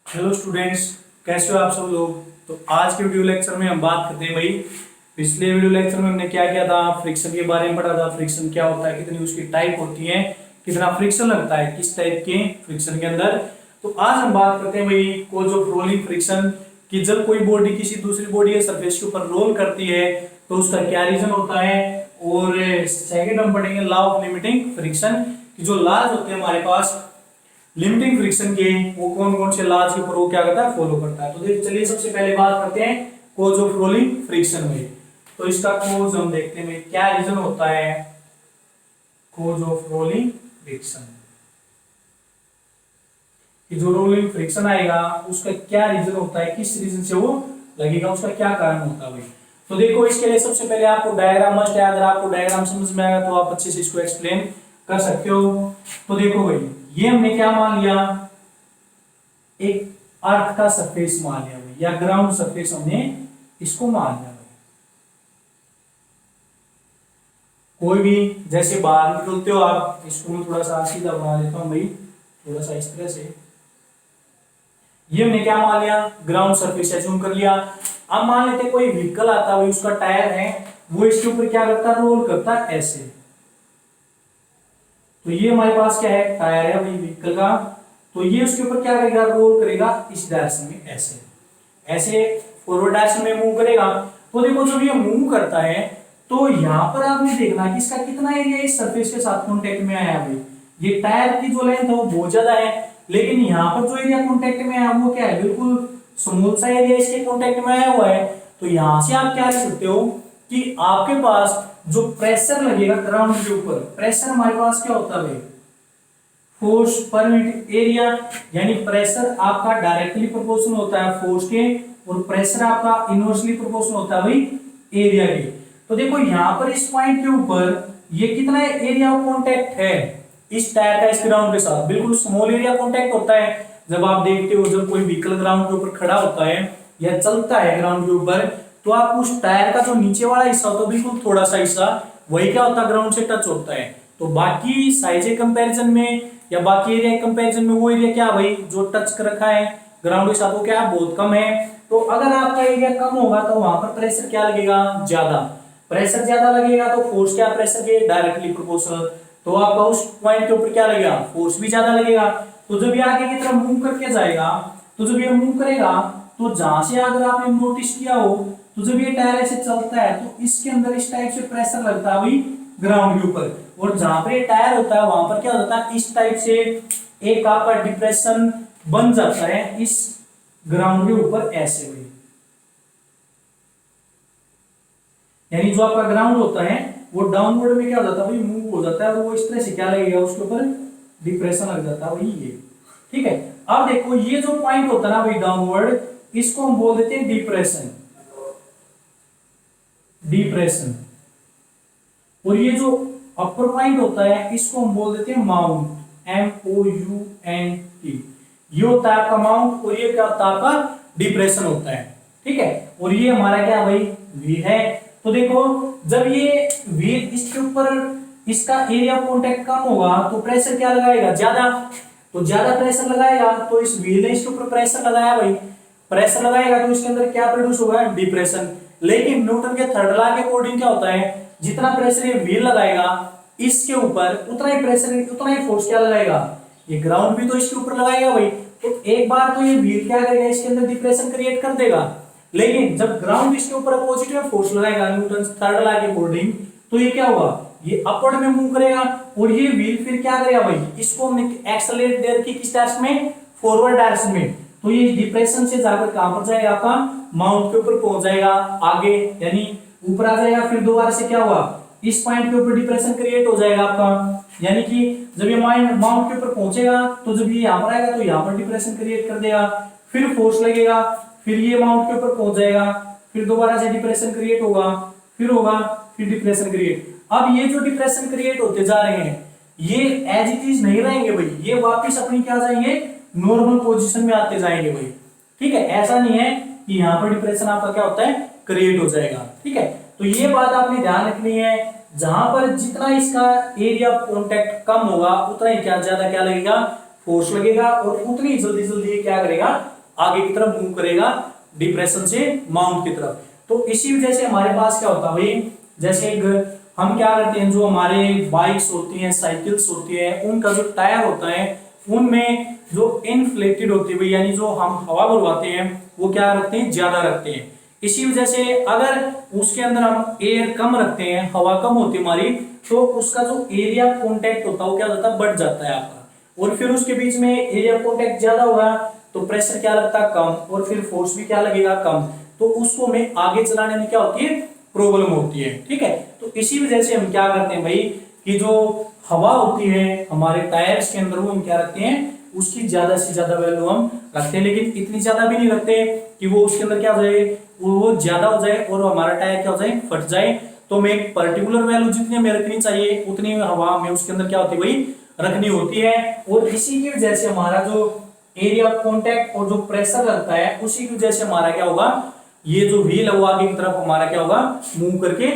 Hello students, कैसे हो आप सब लोग। तो आज के वीडियो लेक्चर में हम बात करते हैं भाई। पिछले वीडियो लेक्चर में हमने क्या किया था, फ्रिक्शन के बारे में पढ़ा था। फ्रिक्शन क्या होता है, कितनी उसकी टाइप होती है, कितना फ्रिक्शन लगता है किस टाइप के फ्रिक्शन के अंदर। तो आज हम बात करते हैं भाई कोज ऑफ रोलिंग फ्रिक्शन कि जब कोई बॉडी किसी दूसरी बॉडी या सरफेस के ऊपर रोल करती है तो उसका क्या रीजन होता है। और सेकंड हम पढ़ेंगे लॉ ऑफ लिमिटिंग फ्रिक्शन कि जो लॉज होते हैं हमारे पास लिमिटिंग फ्रिक्शन के, वो कौन कौन से लॉज के ऊपर वो क्या करता है, फॉलो करता है। तो देखिए चलिए सबसे पहले बात करते हैं कोज ऑफ रोलिंग फ्रिक्शन में। तो इसका कोज हम देखते हैं क्या रीजन होता है। कोज ऑफ रोलिंग फ्रिक्शन कि जो रोलिंग फ्रिक्शन आएगा उसका क्या रीजन होता है, किस रीजन से वो लगेगा, उसका क्या कारण होता है भाई। तो देखो इसके लिए सबसे पहले आपको डायग्राम मस्ट है। अगर आपको डायग्राम समझ में आएगा तो आप अच्छे से इसको एक्सप्लेन कर सकते हो। तो देखो भाई ये हमने क्या मान लिया, एक अर्थ का सरफेस मान लिया भाई, या ग्राउंड सरफेस हमने इसको मान लिया भाई। कोई भी जैसे बाहर निकलते हो आप, इसको मैं थोड़ा सा सीधा बना देता हूं भाई, थोड़ा सा इस तरह से। ये हमने क्या मान लिया, ग्राउंड सरफेस एज्यूम कर लिया। अब मान लेते कोई व्हीकल आता है भाई, उसका टायर है, वो इसके ऊपर क्या करता है, रोल करता है ऐसे। तो ये हमारे पास क्या है, टायर है भाई व्हीकल का। तो ये उसके ऊपर क्या करेगा, रोल करेगा इस डायरेक्शन में, ऐसे ऐसे फॉरवर्ड डायरेक्शन में मूव करेगा। तो देखो जब ये मूव करता है तो यहाँ पर आपने देखना कि इसका कितना एरिया इस सरफेस के साथ कांटेक्ट में आया भाई। ये टायर की जो लेंथ है वो बहुत ज्यादा है, लेकिन यहाँ पर जो एरिया कांटेक्ट में आया वो क्या है, बिल्कुल स्मॉल सा एरिया इसके कांटेक्ट में आया हुआ है। तो यहाँ से आप क्या लिख सकते हो कि आपके पास जो प्रेशर लगेगा ग्राउंड के ऊपर, प्रेशर हमारे पास क्या होता है, फोर्स पर यूनिट एरिया। यानी प्रेशर आपका डायरेक्टली प्रोपोर्शनल होता है फोर्स के, और प्रेशर आपका इनवर्सली प्रोपोर्शनल होता है भाई एरिया के। तो देखो यहाँ पर इस पॉइंट के ऊपर ये कितना एरिया ऑफ कांटेक्ट है इस टायर का इस ग्राउंड के साथ, बिल्कुल स्मॉल एरिया कांटेक्ट होता है। जब आप देखते हो जब कोई व्हीकल ग्राउंड के ऊपर खड़ा होता है या चलता है ग्राउंड के ऊपर, तो आप उस टायर का जो नीचे वाला हिस्सा होता है बिल्कुल थोड़ा सा हिस्सा वही क्या होता है, ग्राउंड से टच होता है। तो बाकी साइज के कंपैरिजन में या बाकी एरिया के कंपैरिजन में वो एरिया क्या भाई जो टच कर रखा है ग्राउंड के साथ वो क्या है, बहुत कम है। तो अगर आपका एरिया कम होगा तो वहां पर प्रेशर क्या लगेगा, ज्यादा। प्रेशर ज्यादा लगेगा तो फोर्स क्या, प्रेशर के डायरेक्टली प्रोपोर्शनल। तो आपका उस पॉइंट के ऊपर क्या लगेगा, फोर्स भी ज्यादा लगेगा। तो जब ये आगे की तरफ मूव करके जाएगा, तो जब ये मूव करेगा तो जहां से अगर आपने नोटिस किया हो, तो जब ये टायर ऐसे चलता है तो इसके अंदर इस टाइप से प्रेशर लगता है भाई ग्राउंड के ऊपर। और जहां पर ये टायर होता है वहां पर क्या होता है, इस टाइप से एक आपका डिप्रेशन बन जाता है इस ग्राउंड के ऊपर ऐसे हुई। यानी जो आपका ग्राउंड होता है वो डाउनवर्ड में क्या हो जाता है भाई, मूव हो जाता है, और वो इस तरह से क्या लगेगा उसके ऊपर, डिप्रेशन लग जाता है भाई ये। ठीक है, अब देखो ये जो पॉइंट होता है ना भाई डाउनवर्ड, इसको हम बोल देते हैं डिप्रेशन। डिप्रेशन। और ये जो अपर पॉइंट होता है इसको हम बोल देते हैं माउंट, MOUNT। ये होता है आपका माउंट, और ये क्या होता है आपका डिप्रेशन होता है। ठीक है, और ये हमारा क्या भाई वी है। तो देखो जब ये वी इसके ऊपर इसका एरिया ऑफ कांटेक्ट कम होगा तो प्रेशर क्या लगाएगा, ज्यादा। तो ज्यादा प्रेशर लगाएगा तो इस व्हील ने इसके ऊपर प्रेशर लगाया भाई, प्रेशर लगाएगा तो इसके अंदर क्या प्रोड्यूस होगा, डिप्रेशन। लेकिन न्यूटन के थर्ड लॉ के अकॉर्डिंग क्या होता है, जितना प्रेशर ये व्हील लगाएगा इसके ऊपर उतना ही प्रेशर, उतना ही फोर्स क्या लगाएगा, ये ग्राउंड भी तो इसके ऊपर लगाएगा भाई। तो एक बार तो ये व्हील क्या करेगा, इसके अंदर डिप्रेशन क्रिएट कर देगा, लेकिन जब ग्राउंड इसके ऊपर पॉजिटिव फोर्स लगाएगा न्यूटन थर्ड लॉ के अकॉर्डिंग, तो ये क्या होगा, ये अपवर्ड में मूव करेगा। और ये व्हील फिर क्या करेगा भाई, इसको हमने एक्सेलरेट दे रखी किस डायरेक्शन में, फॉरवर्ड डायरेक्शन में। तो ये डिप्रेशन से जाकर कहां पर जाएगा, आपका माउंट के ऊपर पहुंच जाएगा आगे, यानी ऊपर आ जाएगा। फिर दोबारा से क्या हुआ, इस पॉइंट के ऊपर डिप्रेशन क्रिएट हो जाएगा आपका, यानी कि जब ये माउंट के ऊपर पहुंचेगा तो जब ये यहां पर आएगा तो यहां पर डिप्रेशन क्रिएट कर देगा, फिर फोर्स लगेगा, फिर ये माउंट के ऊपर पहुंच जाएगा, फिर दोबारा से डिप्रेशन क्रिएट होगा, फिर होगा, फिर डिप्रेशन क्रिएट। अब ये जो डिप्रेशन क्रिएट होते जा रहे हैं ये एज इट इज नहीं रहेंगे भाई, ये वापस अपनी क्या जाएंगे, नॉर्मल पोजीशन में आते जाएंगे भाई। ठीक है, ऐसा नहीं है कि यहाँ पर डिप्रेशन आपका क्या होता है, क्रिएट हो जाएगा। ठीक है, तो ये बात आपने ध्यान रखनी है, जहां पर जितना इसका एरिया ऑफ कांटेक्ट कम होगा उतना ही क्या ज्यादा क्या लगेगा, फोर्स लगेगा, और उतनी जल्दी जल्दी क्या करेगा, आगे की तरफ मूव करेगा डिप्रेशन से माउंट की तरफ। तो इसी वजह से हमारे पास क्या होता है भाई, जैसे एक हम क्या करते हैं, जो हमारे बाइक्स होती हैं, साइकिल्स होती है, उनका जो टायर होता है उनमें जो इनफ्लेटेड होती है, यानी जो हम हवा भरवाते हैं वो क्या रखते हैं, ज्यादा रखते हैं। इसी वजह से अगर उसके अंदर हम एयर कम रखते हैं, हवा कम होती है हमारी, तो उसका जो एरिया कॉन्टेक्ट होता है वो क्या होता है, बढ़ जाता है आपका। और फिर उसके बीच में एरिया कॉन्टेक्ट ज्यादा होगा तो प्रेशर क्या लगता है, कम, और फिर फोर्स भी क्या लगेगा, कम। तो उसको में आगे चलाने में क्या होती है, प्रॉब्लम होती है। ठीक है, तो इसी वजह से हम क्या करते हैं भाई कि जो हवा होती है हमारे टायर्स के अंदर वो हम क्या रखते हैं, उसकी ज्यादा से ज्यादा वैल्यू हम रखते हैं, लेकिन इतनी ज्यादा भी नहीं रखते कि वो उसके अंदर क्या हो जाए, वो ज्यादा हो जाए और हमारा टायर क्या हो जाए, फट जाए। तो मैं एक पर्टिकुलर वैल्यू जितनी हमें रखनी चाहिए उतनी हवा में उसके अंदर क्या होती है भाई, रखनी होती है। और इसी की वजह से हमारा जो एरिया ऑफ कॉन्टैक्ट और जो प्रेशर लगता है उसी की वजह से हमारा क्या होगा, ये जो व्हील है वो आगे की तरफ हमारा क्या होगा, मूव करके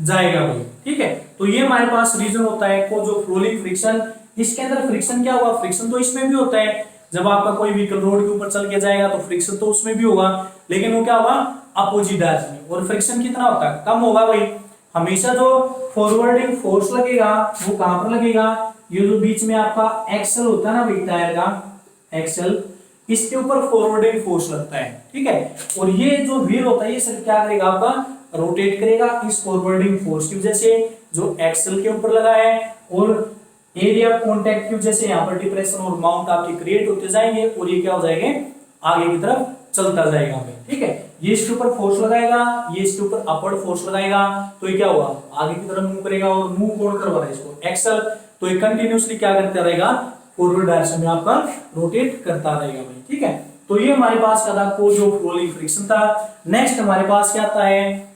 जाएगा भाई। ठीक है, तो ये हमारे पास रीजन होता है को जो रोलिंग फ्रिक्शन। इसके अंदर फ्रिक्शन क्या होगा, फ्रिक्शन तो इसमें भी होता है, जब आपका कोई व्हीकल रोड के ऊपर चल के जाएगा तो फ्रिक्शन तो उसमें भी होगा, लेकिन वो क्या होगा, अपोजिट डायरेक्शन में। और फ्रिक्शन कितना होता है, कम होगा भाई। हमेशा जो फॉरवर्डिंग फोर्स लगेगा वो कहां पर लगेगा, ये जो बीच में आपका एक्सल होता है ना भाई, टायर का एक्सल, इसके ऊपर फॉरवर्डिंग फोर्स लगता है। ठीक है, और ये जो व्हील होता है ये सिर्फ क्या करेगा, आपका रोटेट करेगा इस फॉरवर्डिंग फोर्स की वजह से जो एक्सल के ऊपर लगा है, और एरिया ऑफ कांटेक्ट की वजह से यहाँ पर डिप्रेशन और माउंट आपके क्रिएट होते जाएंगे, और ये क्या हो जाएंगे, आगे की तरफ चलता जाएगा भाई। ठीक है, ये इसके ऊपर फोर्स लगाएगा, ये इसके ऊपर अपवर्ड फोर्स लगाएगा, तो ये क्या हुआ, आगे की तरफ मूव करेगा। और मूव कौन करवा रहा है इसको, एक्सल, तो ये कंटिन्यूअसली क्या करता रहेगा, फॉरवर्ड डायरेक्शन में आपका रोटेट करता रहेगा भाई। ठीक है, तो ये हमारे पास क्या था, कोज ऑफ रोलिंग फ्रिक्शन था। नेक्स्ट हमारे पास क्या आता है,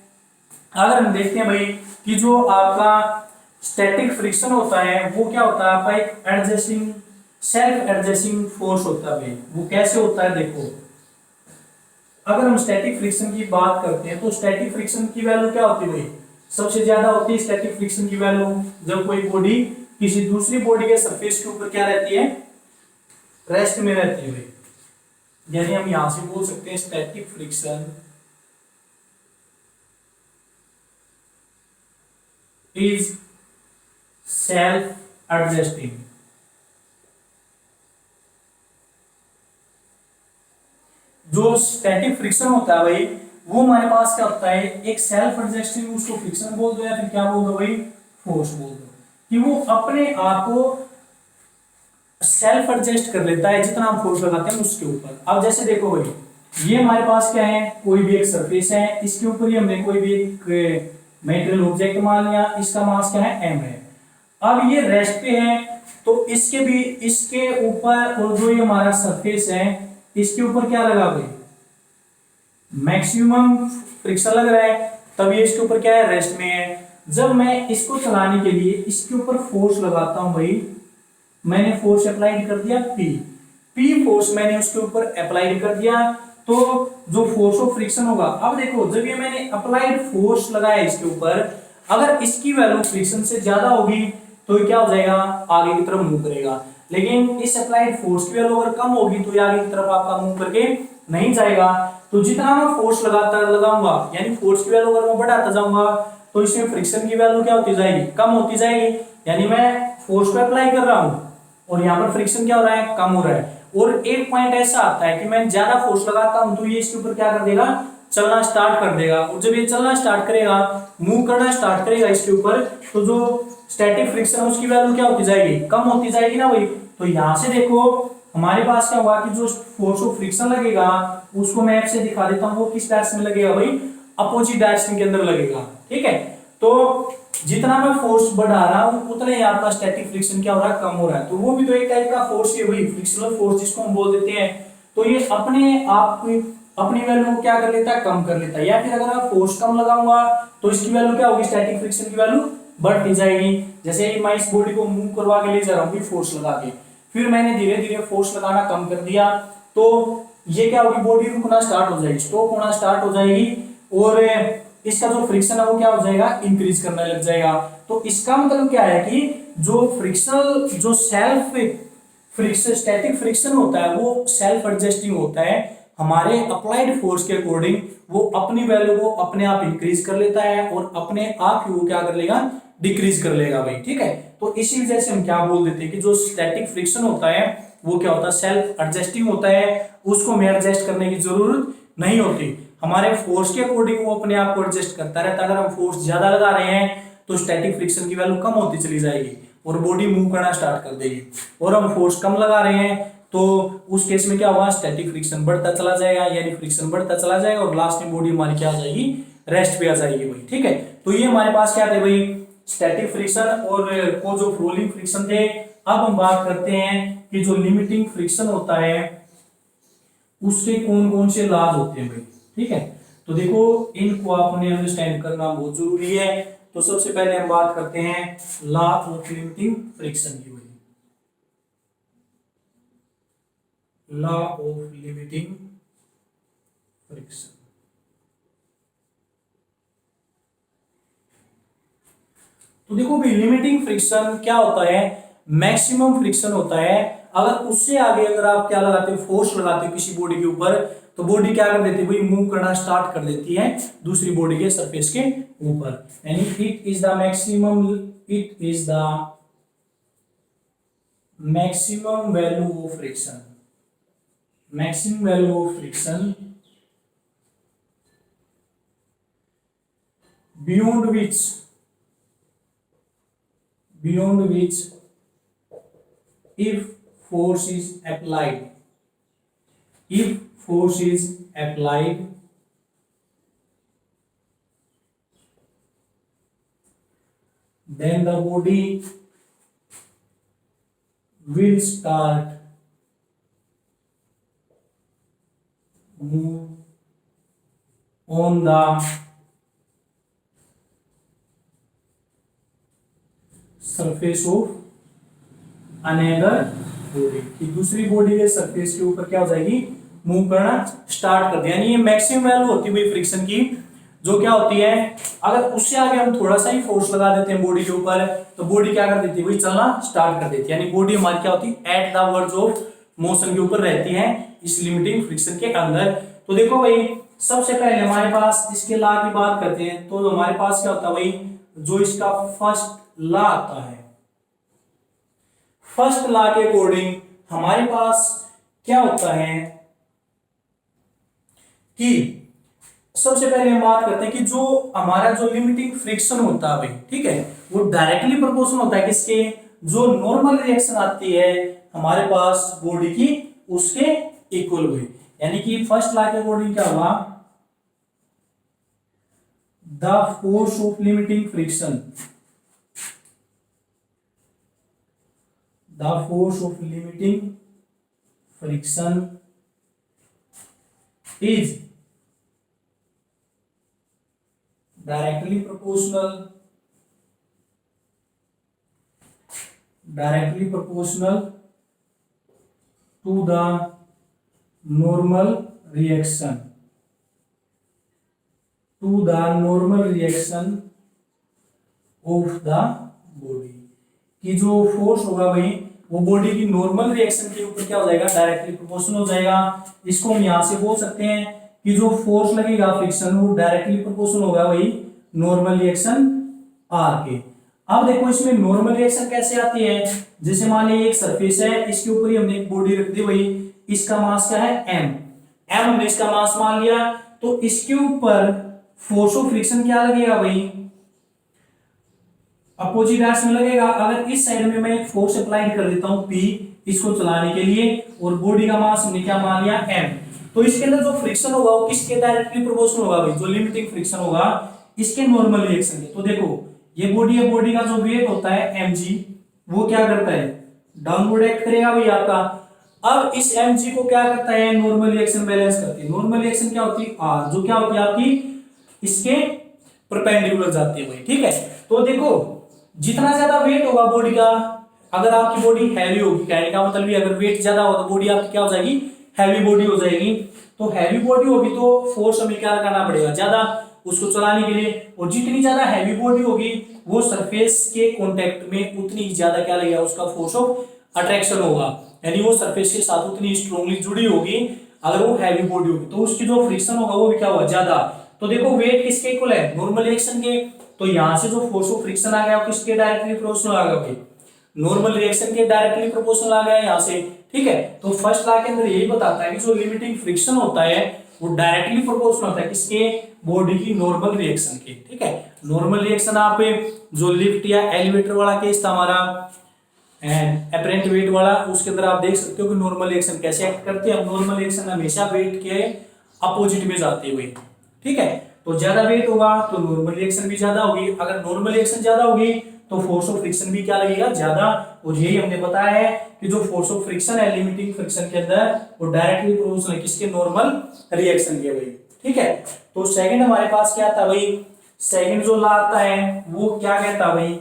अगर हम देखते हैं भाई कि जो आपका स्टैटिक फ्रिक्शन होता है वो क्या होता है, आपका एक एडजस्टिंग, सेल्फ एडजस्टिंग फोर्स होता है भाई। वो कैसे होता है, देखो अगर हम स्टैटिक फ्रिक्शन की बात करते हैं तो स्टैटिक फ्रिक्शन की वैल्यू क्या होती है भाई, सबसे ज्यादा होती है स्टैटिक फ्रिक्शन की वैल्यू जब कोई बॉडी किसी दूसरी बॉडी के सरफेस के ऊपर क्या रहती है, रेस्ट में रहती है भाई। यानी हम यहां से बोल सकते हैं static friction is self adjusting. जो स्टैटिक फ्रिक्शन होता है भाई वो हमारे पास क्या होता है, एक सेल्फ एडजस्टिंग, उसको फ्रिक्शन बोल दो या फिर क्या बोल दो भाई, फोर्स बोल दो, कि वो अपने आप को सेल्फ एडजस्ट कर लेता है जितना हम फोर्स लगाते हैं उसके ऊपर। अब जैसे देखो भाई, ये हमारे पास क्या है, कोई भी एक सरफेस है, इसके ऊपर ही हमने कोई भी एक मेटेरियल ऑब्जेक्ट मान लिया, इसका मास क्या है, m है। अब ये रेस्ट पे है तो इसके भी, इसके ऊपर और जो ये हमारा सरफेस है इसके ऊपर क्या लगा भाई, मैक्सिमम फ्रिक्शन लग रहा है, तब ये इसके ऊपर क्या है, रेस्ट में है। जब मैं इसको चलाने के लिए इसके ऊपर फोर्स लगाता हूं भाई, मैंने फोर्स अप्लाइड कर दिया P फोर्स मैंने उसके ऊपर अप्लाइड कर दिया, तो जो फोर्स ऑफ फ्रिक्शन होगा, अब देखो जब ये मैंने अप्लाइड फोर्स लगाया इसके ऊपर, अगर इसकी वैल्यू फ्रिक्शन से ज्यादा होगी तो ये क्या हो जाएगा, आगे की तरफ मूव करेगा। लेकिन इस अप्लाइड फोर्स की वैल्यू अगर कम होगी तो ये आगे की तरफ आपका मूव करके नहीं जाएगा। तो जितना मैं फोर्स लगाऊंगा, यानी फोर्स की वैल्यू अगर मैं बढ़ाता जाऊंगा तो इसमें फ्रिक्शन की वैल्यू क्या होती जाएगी, कम होती जाएगी। यानी मैं फोर्स को अप्लाई कर रहा हूं और यहाँ पर फ्रिक्शन क्या हो रहा है, कम हो रहा है। और एक पॉइंट ऐसा आता है कि मैं ज्यादा फोर्स लगाता हूं तो ये इसके ऊपर क्या कर देगा, चलना स्टार्ट कर देगा। और जब ये चलना स्टार्ट करेगा, मूव करना स्टार्ट करेगा इसके ऊपर, तो जो स्टैटिक फ्रिक्शन है उसकी वैल्यू क्या होती जाएगी, कम होती जाएगी ना भाई। तो यहां से देखो हमारे पास क्या हुआ कि जो फोर्स ऑफ फ्रिक्शन लगेगा उसको मैं ऐसे दिखा देता हूं, वो किस डायरेक्शन में लगेगा भाई, अपोजिट डायरेक्शन के अंदर लगेगा। ठीक है, तो जितना मैं फोर्स बढ़ा रहा हूं उतना ही आपका स्टैटिक फ्रिक्शन क्या हो रहा है, कम हो रहा है। तो वो भी तो एक टाइप का फोर्स है भाई, फ्रिक्शनल फोर्स जिसको हम बोल देते हैं। तो ये अपने आप अपनी वैल्यू को क्या कर लेता है, कम कर लेता है। या फिर अगर मैं फोर्स कम लगाऊंगा तो इसकी वैल्यू क्या होगी, स्टैटिक फ्रिक्शन की वैल्यू बढ़ती जाएगी। जैसे मैं इस बॉडी को मूव करवा के ले जा रहा हूँ फोर्स लगा के, फिर मैंने धीरे धीरे फोर्स लगाना कम कर दिया तो ये क्या होगी, बॉडी रुकना स्टार्ट हो जाएगी, स्टॉप होना स्टार्ट हो जाएगी, और इसका जो फ्रिक्शन है वो क्या हो जाएगा, इंक्रीज करने लग जाएगा। तो इसका मतलब क्या है कि जो फ्रिक्शनल, जो सेल्फ फ्रिक्शन, स्टैटिक फ्रिक्शन होता है वो सेल्फ एडजस्टिंग होता है। हमारे अप्लाइड फोर्स के अकॉर्डिंग वो अपनी वैल्यू को अपने आप इंक्रीज कर लेता है और अपने आप ही वो क्या कर लेगा, डिक्रीज कर लेगा भाई, ठीक है। तो इसी वजह से हम क्या बोल देते हैं कि जो स्टैटिक फ्रिक्शन होता है वो क्या होता है, सेल्फ एडजस्टिंग होता है, उसको हमें एडजस्ट करने की जरूरत नहीं होती, हमारे फोर्स के अकॉर्डिंग वो अपने आप को एडजस्ट करता रहता है। अगर हम फोर्स ज्यादा लगा रहे हैं तो स्टैटिक फ्रिक्शन की वैल्यू कम होती चली जाएगी और बॉडी मूव करना स्टार्ट कर देगी, और हम फोर्स कम लगा रहे हैं तो उस केस में क्या होगा, स्टैटिक फ्रिक्शन बढ़ता चला जाएगा, यानी फ्रिक्शन बढ़ता चला जाएगा और लास्ट में बॉडी हमारी क्या आ जाएगी, रेस्ट पे आ जाएगी भाई, ठीक है। तो ये हमारे पास क्या थे भाई, स्टैटिक फ्रिक्शन और को जो रोलिंग फ्रिक्शन थे। अब हम बात करते हैं कि जो लिमिटिंग फ्रिक्शन होता है उसके कौन कौन से लॉज होते हैं भाई, ठीक है। तो देखो इनको आपने अंडरस्टैंड करना बहुत जरूरी है। तो सबसे पहले हम बात करते हैं लॉ ऑफ लिमिटिंग फ्रिक्शन की भाई, लॉ ऑफ लिमिटिंग फ्रिक्शन। तो देखो भाई लिमिटिंग फ्रिक्शन क्या होता है, मैक्सिमम फ्रिक्शन होता है, अगर उससे आगे अगर आप क्या लगाते हो, फोर्स लगाते हो किसी बॉडी के ऊपर, तो बॉडी क्या कर देती है भाई, मूव करना स्टार्ट कर देती है दूसरी बॉडी के सरफेस के ऊपर, यानी it is the maximum, it is the maximum value of friction, maximum value of friction beyond which if force is applied, if force is applied then the body will start move on the surface of another body, कि दूसरी body के surface के ऊपर क्या हो जाएगी, move करना start कर दिया। यानी ये मैक्सिमम वैल्यू होती है फ्रिक्शन की, जो क्या होती है, अगर उससे आगे हम थोड़ा सा ही फोर्स लगा देते हैं बॉडी के ऊपर तो बॉडी क्या कर देती है भाई, चलना स्टार्ट कर देती है, यानी बॉडी हमारी क्या होती है, at the verge of motion के ऊपर रहती है इस लिमिटिंग फ्रिक्शन के अंदर। तो देखो भाई सबसे पहले हमारे पास इसके लॉ की बात करते हैं, तो हमारे पास क्या होता है भाई, जो इसका फर्स्ट लॉ आता है, फर्स्ट लॉ के अकॉर्डिंग हमारे पास क्या होता है कि सबसे पहले हम बात करते हैं कि जो हमारा जो लिमिटिंग फ्रिक्शन होता है भाई, ठीक है, वो डायरेक्टली प्रोपोर्शनल होता है किसके, जो नॉर्मल रिएक्शन आती है हमारे पास बॉडी की उसके इक्वल हुई। यानी कि फर्स्ट लॉ के अकॉर्डिंग क्या हुआ, the force of limiting friction, the force of limiting friction is directly proportional to the normal reaction, to the normal reaction of the body, कि जो फोर्स होगा भाई वो बॉडी की नॉर्मल रिएक्शन के ऊपर क्या हो जाएगा, डायरेक्टली प्रोपोर्शनल हो जाएगा। इसको हम यहां से बोल सकते हैं कि जो फोर्स लगेगा फ्रिक्शन वो डायरेक्टली प्रोपोर्शनल होगा भाई नॉर्मल रिएक्शन आर के। अब देखो इसमें नॉर्मल रिएक्शन कैसे आती है, जैसे मान लीजिए एक सरफेस है, इसके ऊपर ही हमने एक बॉडी रख दी भाई, इसका मास क्या है एम, हमने इसका मास मान लिया, तो इसके ऊपर फोर्स ऑफ फ्रिक्शन क्या लगेगा भाई, अपोजिट डायरेक्शन में लगेगा। अगर इस साइड में मैं एक फोर्स अप्लाई कर देता हूं P इसको चलाने के लिए, और बॉडी का मास हमने क्या मान लिया m, तो इसके अंदर जो फ्रिक्शन होगा वो किसके डायरेक्टली प्रोपोर्शनल होगा भाई, जो लिमिटिंग फ्रिक्शन होगा इसके नॉर्मल रिएक्शन के। तो देखो ये बॉडी है, बॉडी का जो वेट होता है mg वो क्या करता है, डाउनवर्ड एक्ट करेगा भाई आपका। अब इस mg को क्या करता है, नॉर्मल रिएक्शन बैलेंस करती है। नॉर्मल रिएक्शन क्या होती है r, जो क्या होती है आपकी इसके परपेंडिकुलर जाती है भाई, ठीक है। तो देखो जितना ज्यादा वेट होगा बॉडी का, अगर आपकी बॉडी हैवी होगी, कहने का मतलब अगर वेट ज्यादा हो तो बॉडी आपकी क्या हो जाएगी, हैवी बॉडी हो जाएगी। तो हैवी बॉडी होगी तो फोर्स हमें क्या लगाना पड़ेगा, ज्यादा उसको चलाने के लिए, और जितनी ज्यादा हैवी बॉडी होगी वो सरफेस के कांटेक्ट में उतनी ज्यादा क्या लगेगा, उसका फोर्स ऑफ अट्रैक्शन होगा, यानी वो सरफेस के साथ उतनी स्ट्रांगली जुड़ी होगी। अगर वो हैवी बॉडी होगी तो उसकी जो फ्रिक्शन होगा वो भी क्या होगा, ज्यादा। तो देखो वेट किसके इक्वल है, नॉर्मल रिएक्शन के। तो यहाँ से जो फोर्स ऑफ फ्रिक्शन आ गया वो किसके डायरेक्टली प्रोपोर्शनल आ गया, नॉर्मल रिएक्शन के डायरेक्टली प्रोपोर्शनल आ गया यहाँ से। ठीक है, तो फर्स्ट लॉ के अंदर यही बताता है कि जो लिमिटिंग फ्रिक्शन होता है वो डायरेक्टली प्रोपोर्शनल होता है किसके, बॉडी की नॉर्मल रिएक्शन के। ठीक है, नॉर्मल रिएक्शन आप जो लिफ्ट या एलिवेटर वाला केस था हमारा अपरेंट वेट वाला, उसके अंदर आप देख सकते हो कि नॉर्मल रिएक्शन कैसे एक्ट करती है। नॉर्मल रिएक्शन हमेशा वेट के अपोजिट में जाती हुई। ठीक है, तो ज्यादा वेट होगा तो नॉर्मल रिएक्शन भी ज्यादा होगी, अगर नॉर्मल रिएक्शन ज्यादा होगी तो फोर्स ऑफ फ्रिक्शन भी क्या लगेगा, ज्यादा। और यही हमने बताया है कि जो फोर्स ऑफ फ्रिक्शन है लिमिटिंग फ्रिक्शन के अंदर वो डायरेक्टली प्रोपोर्शनल है किसके, नॉर्मल रिएक्शन के भाई। ठीक है, तो सेकंड हमारे पास क्या था भाई, सेकंड जो लॉ आता है वो क्या कहता भाई,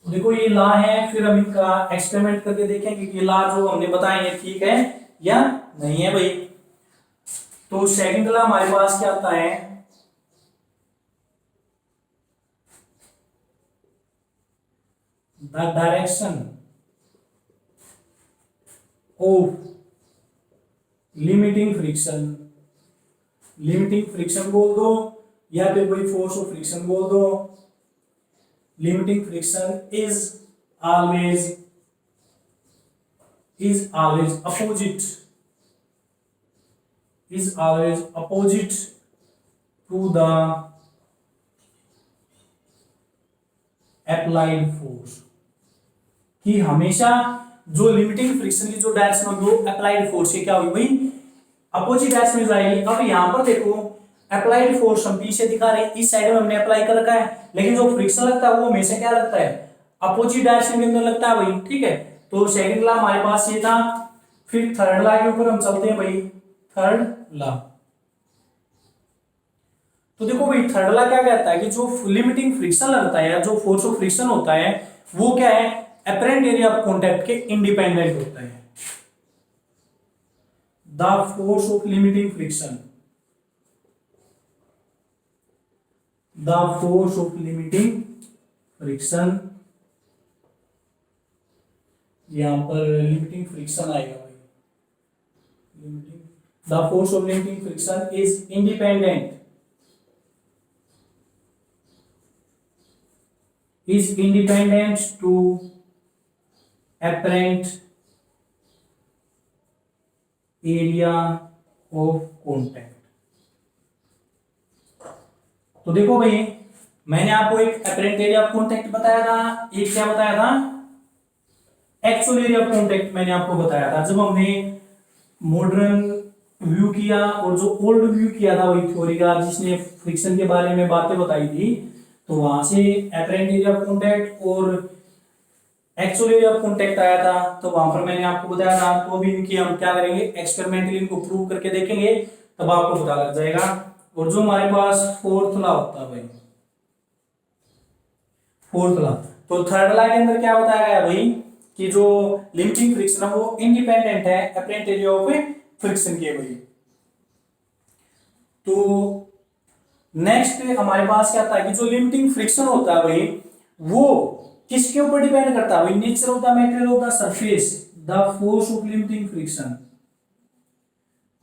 तो देखो ये लॉ है, फिर हम इनका एक्सपेरिमेंट करके देखेंगे कि ये लॉ जो हमने बताए ये ठीक है या नहीं है भाई। तो सेकंड लॉ हमारे पास क्या आता है, the direction of limiting friction, limiting friction बोल दो या फिर कोई फोर्स ऑफ फ्रिक्शन बोल दो, limiting friction is always opposite, is always opposite to the applied force, कि हमेशा जो लिमिटिंग फ्रिक्शन की जो डायरेक्शन होगी वो अप्लाइड फोर्स की क्या होगी भाई, अपोजिट डायरेक्शन में जाएगी। अब यहां पर देखो अप्लाइड फोर्स हम पीछे दिखा रहे हैं, इस साइड में हमने अप्लाई कर रखा है, लेकिन जो फ्रिक्शन लगता है वो हमेशा क्या लगता है, अपोजिट डायरेक्शन के अंदर लगता है भाई। ठीक है, तो सेकंड लॉ हमारे पास ये था। फिर थर्ड लॉ के ऊपर हम चलते हैं भाई, थर्ड लॉ। तो देखो भाई थर्ड लॉ क्या कहता है कि जो लिमिटिंग फ्रिक्शन लगता है या जो फोर्स ऑफ फ्रिक्शन होता है वो क्या है, अपरेंट एरिया ऑफ कॉन्टैक्ट के इंडिपेंडेंट होता है। The force of limiting friction, the force of limiting friction, यहां पर लिमिटिंग फ्रिक्शन आएगा भाई, limiting, the force of limiting friction is independent, is independent to apparent area of contact। तो देखो भाई मैंने आपको एक apparent area of contact बताया था, एक क्या बताया था, एक्चुअल एरिया ऑफ कॉन्टैक्ट मैंने आपको बताया था जब हमने मॉडर्न व्यू किया, और जो ओल्ड व्यू किया था वही थ्योरी का जिसने फ्रिक्शन के बारे में बातें बताई थी, तो वहां से अपरेंट एरिया ऑफ कॉन्टैक्ट और एक्चुअल एरिया ऑफ कॉन्टैक्ट आया था, तो वहां पर मैंने आपको बताया था। तो अभी इनकी हम क्या करेंगे, एक्सपेरिमेंटली इनको प्रूव करके देखेंगे, तब आपको पता लग जाएगा। और जो हमारे पास फोर्थ लॉ होता है भाई, फोर्थ लॉ, तो थर्ड लॉ के अंदर क्या बताया गया भाई कि जो लिमिटिंग फ्रिक्शन है वो इंडिपेंडेंट है अपरेंट एरिया ऑफ फ्रिक्शन के भाई। तो नेक्स्ट हमारे पास क्या था कि जो लिमिटिंग फ्रिक्शन होता है भाई वो किसके ऊपर डिपेंड करता है भाई, nature of the material of the surface, the force of limiting friction,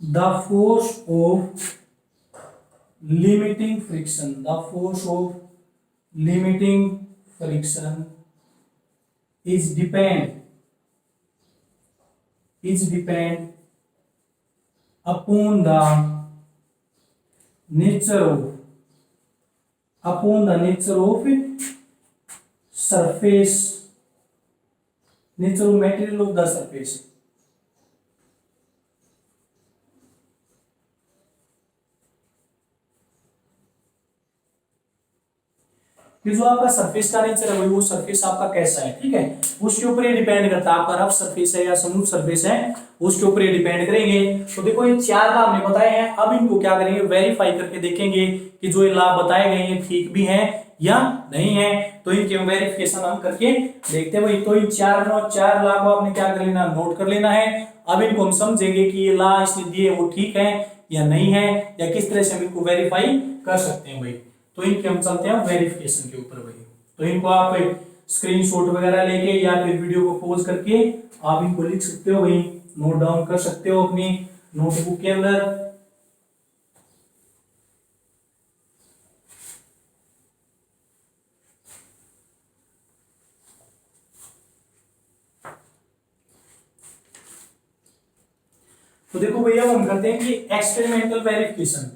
the force of limiting friction, the force of limiting friction is depend upon the nature of surface, nature of material of the surface। कि जो आपका surface का nature है वो surface आपका कैसा है, ठीक है, उसके ऊपर ये डिपेंड करता है। आपका रफ सरफेस है या स्मूथ सरफेस है उसके ऊपर ये डिपेंड करेंगे। तो देखो ये चार लॉ हमने बताए हैं, अब इनको क्या करेंगे, वेरीफाई करके देखेंगे कि जो ये लॉ बताए गए हैं ठीक भी हैं या नहीं है। तो इनके वेरिफिकेशन हम करके देखते हैं भाई। तो इन चार लॉ को आपने क्या कर लेना, नोट कर लेना है। अब इनको हम समझेंगे कि ये लॉ इसने दिए वो ठीक है या नहीं है, या किस तरह से हम इनको वेरीफाई कर सकते हैं भाई। तो इनके हम चलते हैं वेरिफिकेशन के ऊपर भाई। तो इनको आप स्क्रीनशॉट वगैरह लेके या फिर वीडियो को पॉज करके आप इनको लिख सकते हो भाई, नोट डाउन कर सकते हो अपनी नोटबुक के अंदर। तो देखो भैया हम करते हैं कि एक्सपेरिमेंटल वेरिफिकेशन।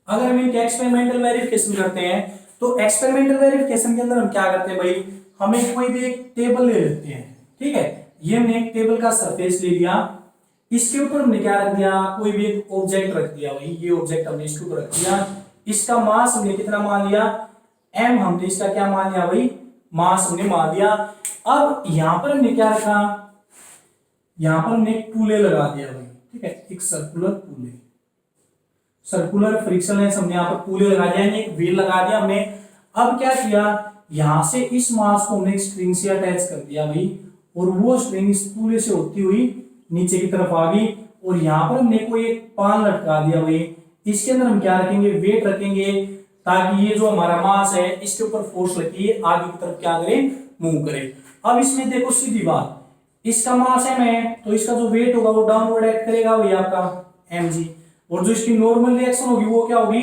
अगर हम इनके एक्सपेरिमेंटल वेरिफिकेशन करते हैं तो एक्सपेरिमेंटल वेरिफिकेशन के अंदर हम क्या करते हैं भाई, हमें कोई भी एक टेबल ले लेते हैं, ठीक है। ये हमने एक टेबल का सरफेस ले लिया, इसके ऊपर हमने क्या रख दिया, कोई भी एक ऑब्जेक्ट रख दिया भाई, ये ऑब्जेक्ट हमने इसके ऊपर रख दिया। इसका मास हमने कितना मान लिया, m, हमने इसका क्या मान लिया भाई, मास हमने मान लिया। अब यहां पर हमने क्या रखा, यहां पर हमने एक पूले लगा दिया भाई, ठीक है, एक सर्कुलर पूले, सर्कुलर फ्रिक्शनलेस हमने यहाँ पर पूले लगा दिया, एक व्हील लगा दिया हमने। अब क्या किया, यहां से इस मास को हमने एक स्ट्रिंग से अटैच कर दिया भाई, और वो स्ट्रिंग इस पूले से होती हुई नीचे की तरफ आ गई, और यहाँ पर हमने कोई एक पान लटका दिया भाई। इसके अंदर हम क्या रखेंगे, वेट रखेंगे, ताकि ये जो हमारा मास है इसके ऊपर फोर्स लगी है, आगे की तरफ क्या करे, मूव करे। अब इसमें देखो सीधी बात, इसका मास है, तो इसका जो वेट होगा वो डाउनवर्ड एक्ट करेगा भाई आपका mg, और जो इसकी नॉर्मल रिएक्शन होगी वो क्या होगी,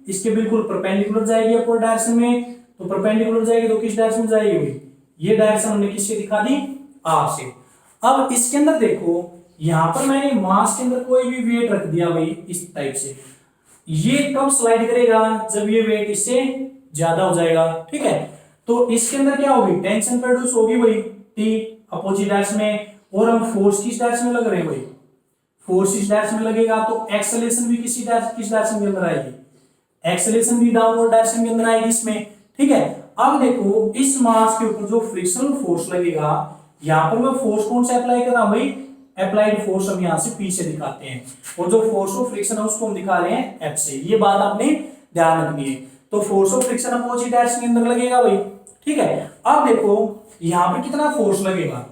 इसके बिल्कुल परपेंडिकुलर जाएगी अपवर्ड डायरेक्शन में। तो परपेंडिकुलर जाएगी तो किस डायरेक्शन में जाएगी भाई, ये डायरेक्शन हमने किससे दिखा दी, r से। अब इसके अंदर देखो, यहां पर मैंने मास के अंदर कोई भी वेट रख दिया भाई इस टाइप से, ये कब स्लाइड करेगा, जब ये वेट इससे ज्यादा हो जाएगा, ठीक है। तो इसके अंदर क्या होगी, टेंशन प्रोड्यूस होगी भाई T अपोजिट डायरेक्शन में, और हम फोर्स किस डायरेक्शन में लग रहे हैं भाई, फोर्स इस डायरेक्शन में लगेगा, तो एक्सेलरेशन भी किस डायरेक्शन के अंदर आएगी, एक्सेलरेशन भी डाउनवर्ड डायरेक्शन के अंदर आएगी इसमें, ठीक है। अब देखो इस मास के ऊपर जो फ्रिक्शनल फोर्स लगेगा, यहां पर मैं फोर्स कौन सा अप्लाई कर रहा हूं भाई, अप्लाइड फोर्स हम यहां से P से दिखाते हैं, और जो फोर्स ऑफ फ्रिक्शन है उसको हम दिखा रहे हैं F से। ये बात आपने ध्यान रखनी है। तो force of friction opposite direction के अंदर लगेगा भाई, ठीक है। अब देखो यहां पर कितना फोर्स लगेगा,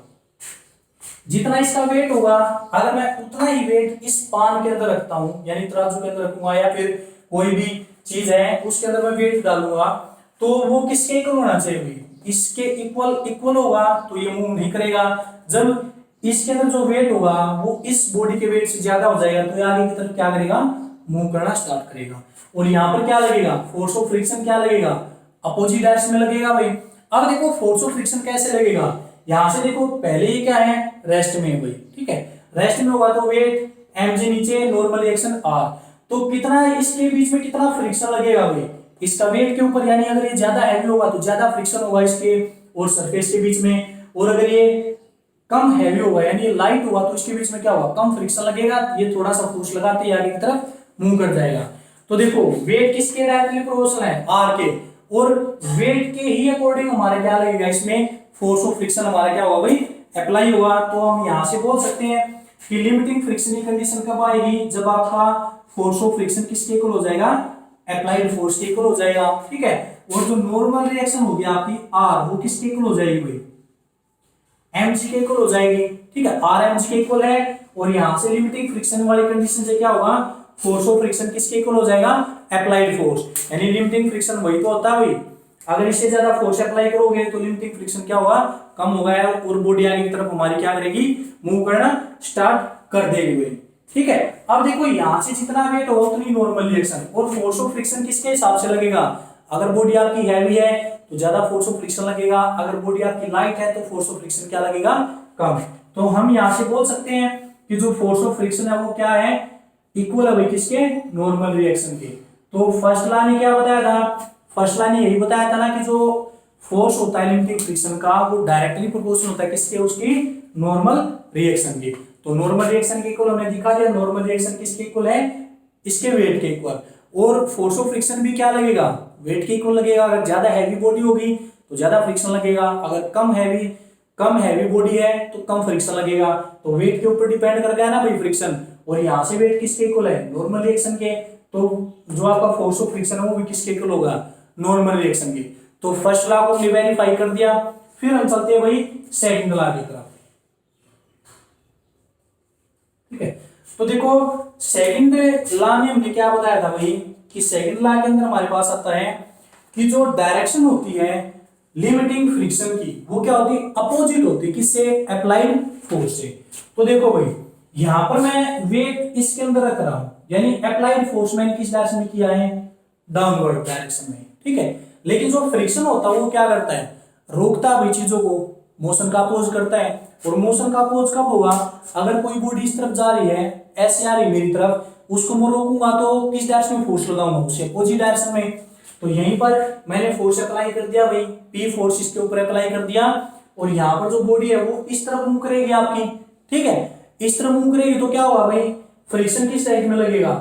जितना इसका वेट होगा, अगर मैं उतना ही वेट इस पान के अंदर रखता हूं, यानी तराजू के अंदर रखूंगा या फिर कोई भी चीज है उसके अंदर मैं वेट डालूंगा, तो वो किसके इक्वल होना चाहिए, इसके इक्वल होगा, तो ये मूव नहीं करेगा। जब इसके अंदर जो वेट होगा वो इस बॉडी के वेट से ज्यादा हो जाएगा, तो ये आगे की तरफ क्या करेगा, मूव करना स्टार्ट करेगा। और यहाँ पर क्या लगेगा, फोर्स ऑफ फ्रिक्शन क्या लगेगा, अपोजिट डायरेक्शन में लगेगा भाई। अब देखो फोर्स ऑफ फ्रिक्शन कैसे लगेगा, यहां से देखो पहले ये क्या है, रेस्ट में है भाई, ठीक है, रेस्ट में होगा तो वेट mg नीचे, नॉर्मल रिएक्शन r, तो कितना इसके बीच में कितना फ्रिक्शन लगेगा भाई, इसका वेट के ऊपर, यानी अगर ये ज्यादा हैवी होगा तो ज्यादा फ्रिक्शन होगा इसके और सरफेस के बीच में, और अगर ये कम हैवी होगा यानी ये लाइट होगा तो इसके बीच में क्या होगा, कम फ्रिक्शन लगेगा, ये थोड़ा सा फोर्स लगाते ही आगे की तरफ मूव कर जाएगा। तो देखो वेट किसके डायरेक्टली प्रोपोर्शनल है, r के, और वेट के ही अकॉर्डिंग हमारा क्या लगेगा, इसमें फोर्स ऑफ फ्रिक्शन हमारा क्या होगा भाई, अप्लाई होगा। तो हम यहां से बोल सकते हैं कि लिमिटिंग फ्रिक्शन की कंडीशन कब आएगी, जब आपका फोर्स ऑफ फ्रिक्शन किसके इक्वल हो जाएगा, अप्लाइड फोर्स के इक्वल हो जाएगा, ठीक है। और जो नॉर्मल रिएक्शन होगी आपकी r, वो किसके इक्वल हो जाएगी भाई, mg के इक्वल हो जाएगी, ठीक है, r mg के इक्वल है। और यहां से लिमिटिंग फ्रिक्शन वाली कंडीशन से क्या होगा, फोर्स ऑफ फ्रिक्शन किसके इक्वल हो जाएगा, अप्लाइड फोर्स, यानी लिमिटिंग फ्रिक्शन वही तो होता है भाई, अगर इससे ज्यादा फोर्स अप्लाई करोगे तो लिमिटिंग फ्रिक्शन क्या होगा, कम होगा, और बॉडी आगे की तरफ हमारी क्या करेगी, मूव करना स्टार्ट कर देगी भाई, ठीक है। अब देखो यहां से जितना वेट होगा उतनी नॉर्मल रिएक्शन, और फोर्स ऑफ फ्रिक्शन किसके हिसाब से लगेगा, अगर बॉडी आपकी हैवी है तो ज्यादा फोर्स ऑफ फ्रिक्शन लगेगा, अगर बॉडी आपकी लाइट है तो फोर्स ऑफ फ्रिक्शन क्या लगेगा, कम। तो हम यहां से बोल सकते हैं कि जो फोर्स ऑफ फ्रिक्शन है वो क्या है, इक्वल है भाई किसके, नॉर्मल रिएक्शन के। तो फर्स्ट लॉ ने क्या बताया था, फर्स्ट लॉ ने यही बताया था ना कि जो फोर्स होता है लिमिटिंग फ्रिक्शन का वो डायरेक्टली प्रोपोर्शनल होता है किसके, उसकी नॉर्मल रिएक्शन के। तो नॉर्मल रिएक्शन के इक्वल हमने दिखा दिया, नॉर्मल रिएक्शन किसके इक्वल है, इसके वेट के इक्वल। और फोर्स ऑफ फ्रिक्शन भी क्या लगेगा, वेट के इक्वल लगेगा। अगर ज्यादा हैवी बॉडी होगी तो ज्यादा फ्रिक्शन लगेगा, अगर कम हैवी बॉडी है तो कम फ्रिक्शन लगेगा। तो वेट के ऊपर डिपेंड कर गया ना भाई फ्रिक्शन, और यहाँ से वेट किसके इक्वल है, नॉर्मल रिएक्शन के। तो जो आपका फोर्स ऑफ फ्रिक्शन है वो भी किसके इक्वल होगा, नॉर्मल रिएक्शन के। तो फर्स्ट लॉ को वेरीफाई कर दिया, फिर हम चलते हैं भाई सेकंड लॉ की तरफ। ठीक है। तो देखो सेकंड लॉ में हमने क्या बताया था भाई कि सेकंड लॉ के अंदर हमारे पास आता है कि जो डायरेक्शन होती है लिमिटिंग फ्रिक्शन की वो क्या होती है, अपोजिट होती है किससे, अप्लाइड फोर्स से। तो देखो भाई यहां पर मैं वेट इसके अंदर रख रहा हूं, यानी अप्लाइड फोर्स मैंने किस डायरेक्शन में किया है, डाउनवर्ड डायरेक्शन में, ठीक है। लेकिन जो फ्रिक्शन होता है वो क्या करता है, रोकता है भाई चीजों को, मोशन का अपोज करता है। और मोशन का अपोज कब होगा, अगर कोई बॉडी इस तरफ जा रही है, ऐसे आ रही है मेरी तरफ, उसको मैं रोकूंगा तो किस डायरेक्शन में फोर्स लगाऊंगा, उसे अपोजिट डायरेक्शन में। तो यहीं पर मैंने फोर्स अप्लाई कर दिया भाई, पी फोर्स इसके ऊपर अप्लाई कर दिया, और यहाँ पर जो बॉडी है वो इस तरफ मूव करेगी आपकी, ठीक है। इस तरफ मूव करेगी तो क्या होगा भाई, फ्रिक्शन किस साइड में लगेगा,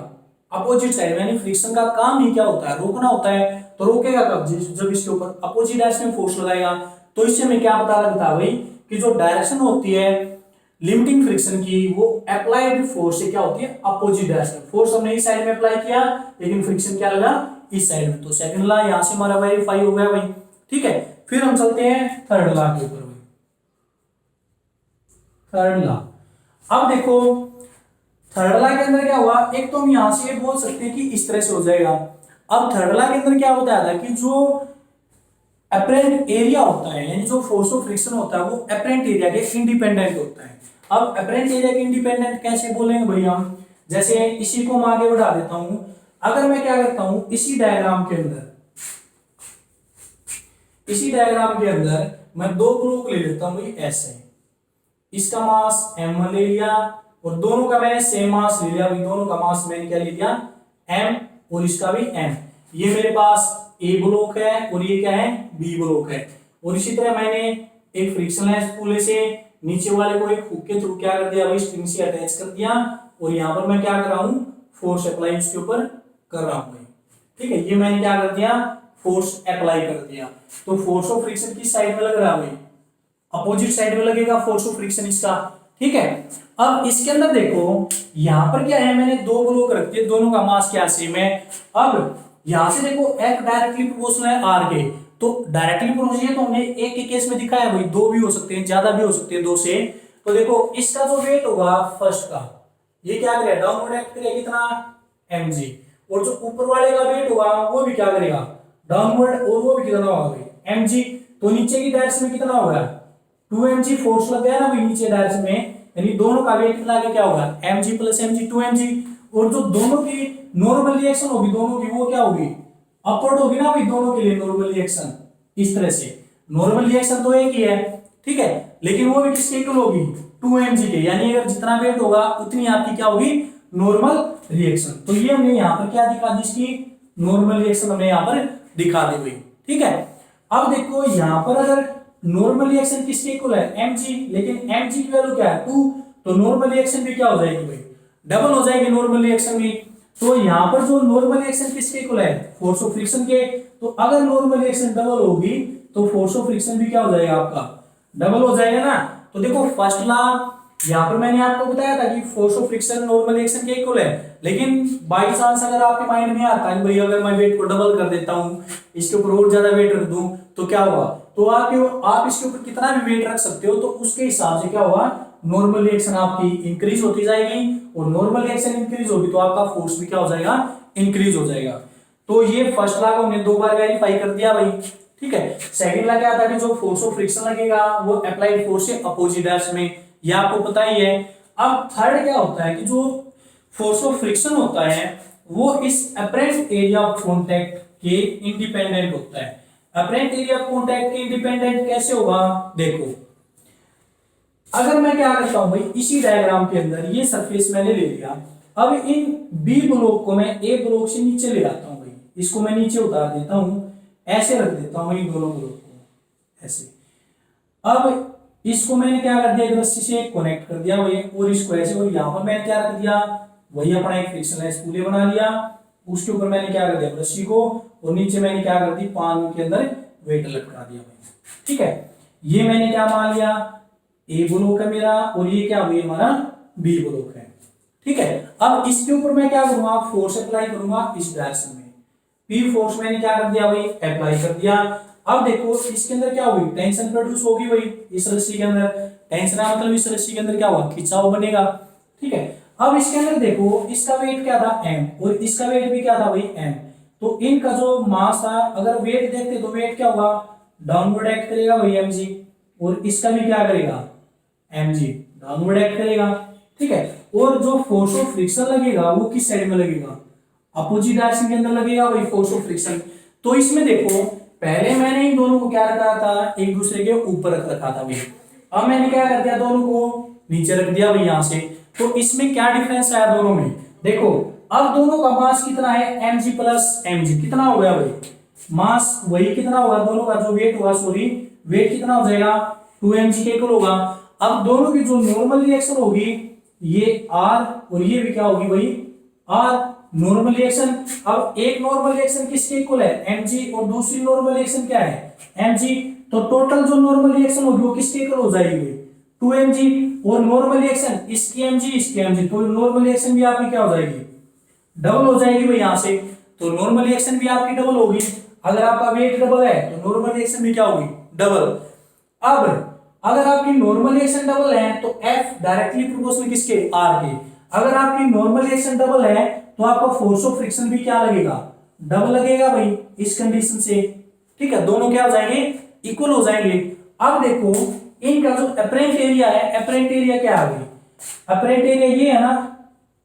अपोजिट साइड में। यानी फ्रिक्शन का काम ही क्या होता है, रोकना होता है। तो रोकेगा कब, जब इसके ऊपर अपोजिट डायरेक्शन में फोर्स लगाएगा। तो इससे हमें क्या पता लगता है भाई कि जो डायरेक्शन होती है लिमिटिंग फ्रिक्शन की वो अप्लाइड फोर्स से क्या होती है, अपोजिट डायरेक्शन। फोर्स हमने इस साइड में अप्लाई किया लेकिन फ्रिक्शन क्या लगा, इस साइड में। तो सेकंड लॉ यहां से हमारा वेरीफाई हो गया भाई, ठीक है। फिर हम चलते हैं थर्ड लॉ के ऊपर भाई। थर्ड लॉ, अब देखो थर्ड लॉ के अंदर क्या हुआ, एक तो हम यहां से ये बोल सकते हैं कि इस तरह से हो जाएगा। अब थर्ड लॉ के अंदर क्या बताया था कि जो अपरेंट एरिया होता है, यानी जो फोर्स ऑफ फ्रिक्शन होता है वो अपरेंट एरिया के इंडिपेंडेंट होता है। अब अपरेंट एरिया के इंडिपेंडेंट कैसे बोलेंगे भाई हम, जैसे इसी को मैं आगे बढ़ा देता हूं। अगर मैं क्या करता हूं, इसी डायग्राम के अंदर मैं दो ब्लॉक ले लेता हूं ऐसे, इसका मास m1 ले लिया और दोनों का मैंने सेम मास ले लिया भाई, दोनों का मास मैंने क्या ले लिया, m, और इसका भी m। ये मेरे पास A ब्लॉक है और ये क्या है, B ब्लॉक है। और इसी तरह मैंने एक फ्रिक्शनलेस पुले से नीचे वाले को एक हुक के थ्रू क्या कर दिया भाई, स्ट्रिंग से अटैच कर दिया, और यहाँ पर मैं क्या कर रहा हूँ, फोर्स अप्लाई इसके ऊपर कर रहा हूँ भाई, ठीक है। ये मैंने क्या कर दिया, फोर्स अप्लाई कर दिया। तो फोर्स ऑफ फ्रिक्शन किस साइड में लग रहा है भाई, अपोजिट साइड में लगेगा फोर्स ऑफ फ्रिक्शन इसका, ठीक है। अब इसके अंदर देखो यहां पर क्या है, मैंने दो ब्लॉक रख दिए, दोनों का मास क्या सेम है। अब यहां से देखो F डायरेक्टली प्रोपोर्शनल है R के, तो डायरेक्टली प्रोपोर्शनल है तो हमने एक के केस में दिखाया भाई, दो भी हो सकते हैं, ज्यादा भी हो सकते हैं, दो से। तो देखो इसका जो वेट होगा फर्स्ट का, ये क्या करेगा, डाउनवर्ड एक्ट करेगा कितना, mg, और जो ऊपर वाले का वेट होगा वो भी क्या करेगा, डाउनवर्ड, और वो भी कितना होगा भाई, mg। तो नीचे की डायरेक्शन में कितना होगा, 2mg फोर्स लग गया ना भाई नीचे डायरेक्शन में, यानी दोनों का वेट मिला के क्या होगा, mg प्लस mg 2mg। और जो दोनों की नॉर्मल रिएक्शन होगी दोनों की, वो क्या होगी, अपवर्ड होगी ना भाई, दोनों के लिए नॉर्मल रिएक्शन इस तरह से। नॉर्मल रिएक्शन तो एक ही है, ठीक है, लेकिन वो भी किसके इक्वल होगी, 2mg के, यानी अगर जितना वेट होगा उतनी आपकी क्या होगी, नॉर्मल रिएक्शन। तो ये हमने यहाँ पर क्या दिखा दी, इसकी नॉर्मल रिएक्शन हमने यहाँ पर दिखा दी हुई, ठीक है। अब देखो यहाँ पर अगर नॉर्मल रिएक्शन किसके इक्वल है, mg, लेकिन mg की वैल्यू क्या है, 2, तो नॉर्मल रिएक्शन भी क्या हो जाएगी भाई, डबल हो जाएगी नॉर्मल रिएक्शन भी। तो यहाँ पर जो नॉर्मल रिएक्शन किसके इक्वल है, फोर्स ऑफ फ्रिक्शन के। तो अगर नॉर्मल रिएक्शन डबल होगी तो फोर्स ऑफ फ्रिक्शन भी क्या हो जाएगा आपका, डबल हो जाएगा ना। तो देखो फर्स्ट लॉ यहाँ पर मैंने आपको बताया था कि force of friction normal reaction के इक्वल है, लेकिन बाई चांस अगर आपके माइंड में आता है भाई अगर मैं वेट को डबल कर देता हूँ, इसके ऊपर और ज्यादा वेट रख दूं तो क्या होगा, तो आप इसके ऊपर कितना भी वेट रख सकते हो, तो उसके हिसाब से क्या होगा, नॉर्मल रिएक्शन आपकी इंक्रीज होती जाएगी, और नॉर्मल रिएक्शन इंक्रीज होगी तो आपका फोर्स भी क्या हो जाएगा, इंक्रीज हो जाएगा। तो ये फर्स्ट लॉ को हमने दो बार वेरीफाई कर दिया भाई, ठीक है। सेकंड लॉ क्या था कि जो फोर्स ऑफ फ्रिक्शन लगेगा वो अप्लाइड फोर्स से अपोजिट डायरेक्शन में, ये आपको पता ही है। अब थर्ड क्या होता है कि जो फोर्स ऑफ फ्रिक्शन होता है वो इस अपरेंट एरिया ऑफ कांटेक्ट के इंडिपेंडेंट होता है। अपरेंट एरिया ऑफ कांटेक्ट के इंडिपेंडेंट कैसे होगा, देखो अगर मैं क्या करता हूं भाई, इसी डायग्राम के अंदर ये सरफेस मैंने ले लिया, अब इन बी ब्लॉक को मैं ए ब्लॉक से नीचे ले आता हूं भाई, इसको मैं नीचे उतार देता हूं, ऐसे रख देता हूं इन दोनों ब्लॉक को ऐसे। अब इसको मैंने क्या कर दिया, एक रस्सी से कनेक्ट कर दिया भाई, और इसको ऐसे, और यहाँ पर मैंने क्या कर दिया, वही अपना एक फ्रिक्शनलेस पुले बना लिया, उसके ऊपर मैंने क्या कर दिया, रस्सी को, और नीचे मैंने क्या कर दी, पान के अंदर वेट लटका दिया भाई, ठीक है। ये मैंने क्या मान लिया, ए ब्लॉक है मेरा, और ये क्या हुई हमारा बी ब्लॉक है, ठीक है। अब इसके ऊपर मैं क्या करूंगा, फोर्स अप्लाई करूंगा इस डायरेक्शन में, पी फोर्स मैंने क्या कर दिया भाई, अप्लाई कर दिया। अब देखो इसके अंदर क्या होगी, टेंशन प्रोड्यूस होगी भाई, इस रस्सी के अंदर टेंशन है, मतलब इस रस्सी के अंदर क्या होगा, खिंचाव बनेगा, ठीक है। अब इसके अंदर देखो, इसका वेट क्या था m और इसका वेट भी क्या था भाई m। तो इनका जो मास था, अगर वेट देखते तो वेट क्या होगा, डाउनवर्ड एक्ट करेगा भाई mg, और इसका भी क्या करेगा mg, डाउनवर्ड एक्ट करेगा। ठीक है। और जो फोर्स ऑफ फ्रिक्शन लगेगा वो किस साइड में लगेगा, अपोजिट डायरेक्शन के अंदर लगेगा भाई फोर्स ऑफ फ्रिक्शन। तो इसमें देखो, पहले मैंने इन दोनों को क्या रखा था, एक दूसरे के ऊपर रख रखा था भाई। अब मैंने क्या कर दिया, दोनों को नीचे रख दिया भाई यहां से। तो इसमें क्या डिफरेंस आया दोनों में, देखो अब दोनों का मास कितना है mg प्लस mg, कितना हो गया भाई, मास वही कितना होगा, दोनों का जो वेट होगा, सॉरी वेट कितना हो जाएगा 2mg के इक्वल होगा। अब दोनों की जो नॉर्मल रिएक्शन होगी ये r और ये भी क्या होगी भाई r, नॉर्मल रिएक्शन। अब एक नॉर्मल रिएक्शन किसके इक्वल है mg और दूसरी नॉर्मल रिएक्शन क्या है mg, तो टोटल जो नॉर्मल रिएक्शन होगी वो किसके इक्वल हो जाएगी 2mg, और नॉर्मल रिएक्शन इसकी mg इसकी mg, तो नॉर्मल रिएक्शन भी आपकी क्या हो जाएगी, डबल हो जाएगी भाई यहां से। तो नॉर्मल रिएक्शन भी आपकी डबल होगी, अगर आपका वेट डबल है तो नॉर्मल रिएक्शन भी क्या होगी डबल। अब अगर आपकी नॉर्मल रिएक्शन डबल है तो F डायरेक्टली प्रोपोर्शनल किसके R के, अगर आपकी नॉर्मल रिएक्शन डबल है तो आपका फोर्स ऑफ फ्रिक्शन भी क्या लगेगा, डबल लगेगा भाई इस कंडीशन से। ठीक है, दोनों क्या हो जाएंगे, इक्वल हो जाएंगे। अब देखो इनका जो अपरेंट एरिया है, अपरेंट एरिया क्या है भाई, अपरेंट एरिया ये है ना,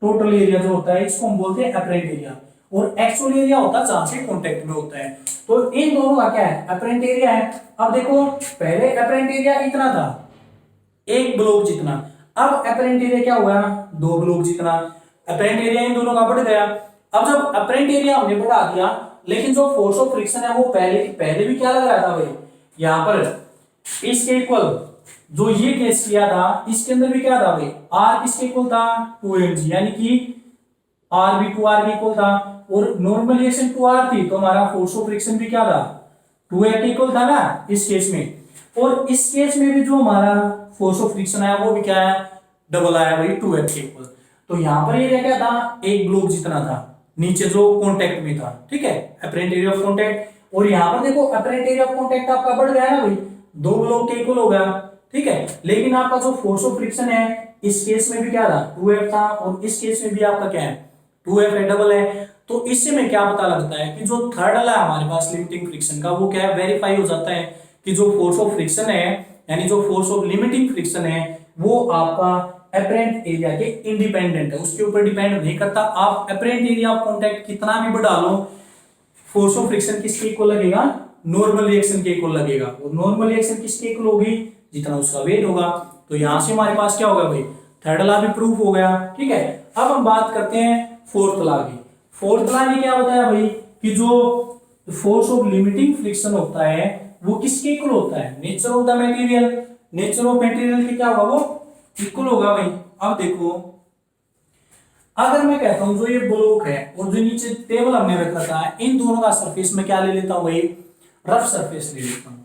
टोटल एरिया जो होता है इसको हम बोलते हैं अपरेंट एरिया, और एक्चुअल एरिया होता है जहां से कांटेक्ट में होता है। तो इन दोनों का क्या है, अपरेंट एरिया है। अब देखो पहले अपरेंट एरिया इतना था, एक ब्लॉक जितना, अब अपरेंट एरिया क्या हुआ, दो ब्लॉक जितना। अपरेंट एरिया इन दोनों का बढ़ गया। अब जब अपरेंट एरिया हमने बढ़ा दिया, लेकिन जो फोर्स ऑफ फ्रिक्शन है वो पहले पहले भी क्या लग रहा था भाई, यहाँ पर इसके इक्वल जो ये केस किया था इसके अंदर भी क्या था भाई, r किसके इक्वल था 2mg, यानी कि r भी 2r के इक्वल था, और नॉर्मल रिएक्शन 2r थी तो हमारा फोर्स ऑफ फ्रिक्शन भी क्या था 2f के इक्वल था ना इस केस में। और इस केस में भी जो हमारा फोर्स ऑफ फ्रिक्शन आया वो भी क्या है, डबल आया भाई 2f के इक्वल। तो यहाँ पर एरिया क्या था, एक ब्लॉक जितना था नीचे जो कॉन्टेक्ट में था। ठीक है, अपरेंट एरिया ऑफ कॉन्टेक्ट, और यहाँ पर देखो अपरेंट एरिया ऑफ कॉन्टेक्ट आपका बढ़ गया ना भाई, दो ब्लॉक के इक्वल हो गया। ठीक है, लेकिन आपका जो फोर्स ऑफ फ्रिक्शन है इस केस में भी क्या था 2f था, और इस केस में भी आपका क्या है 2f है, डबल है। तो इससे में क्या पता लगता है कि जो थर्ड वाला है हमारे पास लिमिटिंग फ्रिक्शन का, वो क्या है वेरीफाई हो जाता है कि जो फोर्स ऑफ फ्रिक्शन है, यानी जो फोर्स ऑफ लिमिटिंग फ्रिक्शन है वो आपका अपरेंट एरिया के इंडिपेंडेंट है, उसके ऊपर डिपेंड नहीं करता। आप अपरेंट एरिया ऑफ कॉन्टैक्ट कितना भी बढ़ा लो, फोर्स ऑफ फ्रिक्शन किसके इक्वल लगेगा, नॉर्मल रिएक्शन के इक्वल लगेगा, और नॉर्मल रिएक्शन किसके इक्वल होगी, जितना उसका वेट होगा। तो यहां से हमारे पास क्या होगा भाई, थर्ड लॉ भी प्रूफ हो गया। ठीक है, अब हम बात करते हैं फोर्थ लॉ की। फोर्थ लॉ ने क्या बताया भाई कि जो फोर्स ऑफ लिमिटिंग फ्रिक्शन होता है वो किसके इक्वल होता है, nature of the material, nature of material के क्या होगा वो इक्वल होगा भाई। अब देखो अगर मैं कहता हूं जो ये ब्लॉक है और जो नीचे टेबल हमने रख रखा है, इन दोनों का सरफेस में क्या ले लेता हूं भाई, रफ सरफेस ले लेता हूं,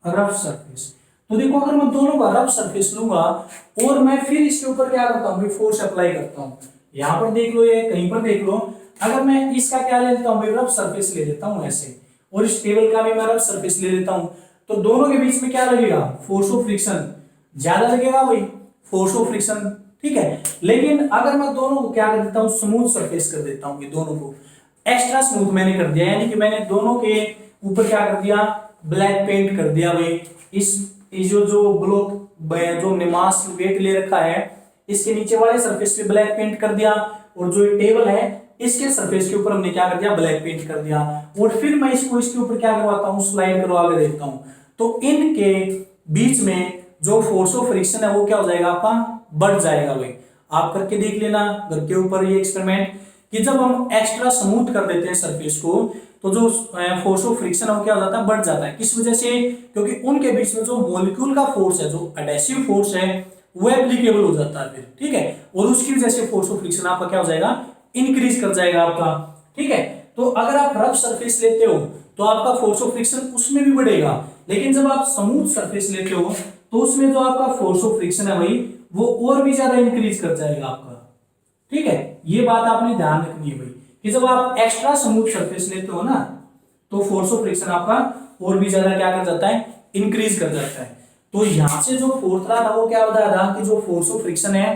रफ सरफेस। तो देखो अगर मैं दोनों का रफ सरफेस लूंगा और मैं फिर इसके ऊपर क्या करता हूं भाई, फोर्स अप्लाई करता हूं, यहां पर देख लो, ये कहीं पर देख लो, अगर मैं इसका क्या ले लेता हूं भाई, रफ सरफेस ले लेता हूं ऐसे, और इस टेबल का भी मैं रफ सरफेस ले लेता हूं, तो दोनों के बीच में क्या लगेगा, फोर्स ऑफ फ्रिक्शन ज्यादा लगेगा भाई, फोर्स ऑफ फ्रिक्शन। ठीक है, लेकिन अगर मैं दोनों को क्या कर देता हूं, स्मूथ सरफेस कर देता हूं, ये दोनों को एक्स्ट्रा स्मूथ मैंने कर दिया, यानी कि मैंने दोनों के ऊपर क्या कर दिया, ब्लैक पेंट कर दिया भाई। इस जो ब्लॉक जो हमने मास वेट ले रखा है इसके नीचे वाले सरफेस पे ब्लैक पेंट कर दिया, और जो टेबल है इसके सरफेस के ऊपर हमने क्या कर दिया, ब्लैक पेंट कर दिया, और फिर मैं इसको इसके ऊपर क्या करवाता हूँ, स्लाइड करवा के देखता हूँ। तो इनके बीच में जो फोर्स ऑफ फ्रिक्शन है वो क्या हो जाएगा, आपका बढ़ जाएगा भाई। आप करके देख लेना घर के ऊपर ये एक्सपेरिमेंट, कि जब हम एक्स्ट्रा स्मूथ कर देते हैं सरफेस को तो जो फोर्स ऑफ फ्रिक्शन है वो क्या हो जाता है, बढ़ जाता है। किस वजह से, क्योंकि उनके बीच में जो मॉलिक्यूल का फोर्स है, जो एडेसिव फोर्स है वो एप्लीकेबल हो जाता है फिर। ठीक है, और उसकी वजह से फोर्स ऑफ फ्रिक्शन आपका क्या हो जाएगा, इंक्रीज कर जाएगा आपका। ठीक है, तो अगर आप रफ सरफेस लेते हो तो आपका फोर्स ऑफ फ्रिक्शन उसमें भी बढ़ेगा, लेकिन जब आप स्मूथ सरफेस लेते हो तो उसमें जो आपका फोर्स ऑफ फ्रिक्शन है भाई वो और भी ज्यादा इंक्रीज कर जाएगा आपका। ठीक है, ये बात आपने ध्यान रखनी है भाई, कि जब आप एक्स्ट्रा स्मूथ सरफेस लेते हो ना तो फोर्स ऑफ फ्रिक्शन आपका और भी ज्यादा क्या कर जाता है, इंक्रीज कर जाता है। तो यहाँ से जो फोर्थ लॉ था वो क्या बताया था कि जो फोर्स ऑफ फ्रिक्शन है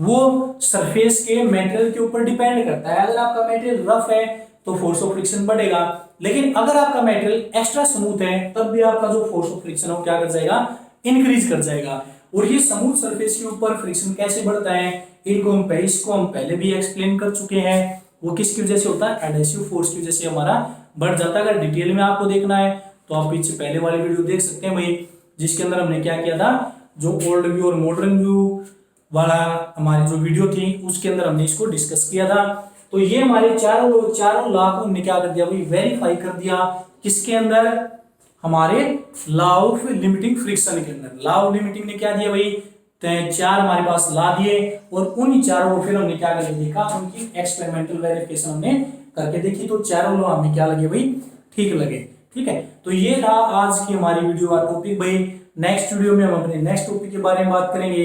वो सरफेस के मटेरियल के ऊपर डिपेंड करता है। अगर आपका मटेरियल रफ है तो फोर्स ऑफ फ्रिक्शन बढ़ेगा, लेकिन अगर आपका मटेरियल एक्स्ट्रा स्मूथ है तब भी आपका जो फोर्स ऑफ फ्रिक्शन है वो क्या कर जाएगा, इंक्रीज कर जाएगा। और ये स्मूथ सरफेस के ऊपर फ्रिक्शन कैसे बढ़ता है, इसको हम पहले भी एक्सप्लेन कर चुके हैं। वो किसकी वजह से होता है, एडहेसिव फोर्स की वजह से हमारा बढ़ जाता है। अगर डिटेल में आपको देखना है तो आप पीछे पहले वाली वीडियो देख सकते हैं भाई, जिसके अंदर हमने क्या किया था, जो ओल्ड व्यू और मॉडर्न व्यू वाला हमारी जो वीडियो थी उसके अंदर हमने इसको डिस्कस किया था। तो ये हमारे चारों लॉ को हमने क्या कर दिया भाई, वेरीफाई कर दिया। किसके अंदर, हमारे लॉ ऑफ लिमिटिंग फ्रिक्शन के अंदर। लॉ ऑफ लिमिटिंग ने क्या दिया भाई, चार हमारे पास ला दिए और उन्हीं चारों को फिर हमने क्या करके देखा, उनकी एक्सपेरिमेंटल वेरिफिकेशन हमने करके देखी, तो चारों लॉ हमें क्या लगे भाई, ठीक लगे। ठीक है, तो ये था आज की हमारी वीडियो का टॉपिक भाई। नेक्स्ट वीडियो में हम अपने नेक्स्ट टॉपिक के बारे में बात करेंगे।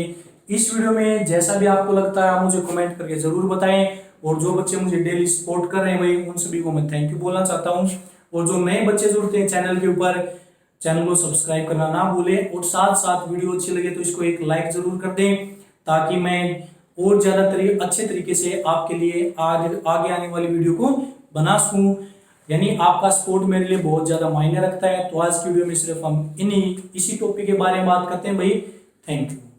इस वीडियो में जैसा भी आपको लगता है आप मुझे कमेंट करके जरूर बताएं, और जो बच्चे मुझे डेली सपोर्ट कर रहे हैं भाई उन सभी को मैं थैंक यू बोलना चाहता हूँ। और जो नए बच्चे जुड़ते हैं चैनल के ऊपर, चैनल को सब्सक्राइब करना ना भूलें, और साथ साथ वीडियो अच्छी लगे तो इसको एक लाइक जरूर कर दें, ताकि मैं और ज्यादा अच्छे तरीके से आपके लिए आगे आने वाली वीडियो को बना सकूं। यानी आपका सपोर्ट मेरे लिए बहुत ज्यादा मायने रखता है। तो आज की वीडियो में सिर्फ हम इसी टॉपिक के बारे में बात करते हैं भाई। Thank you.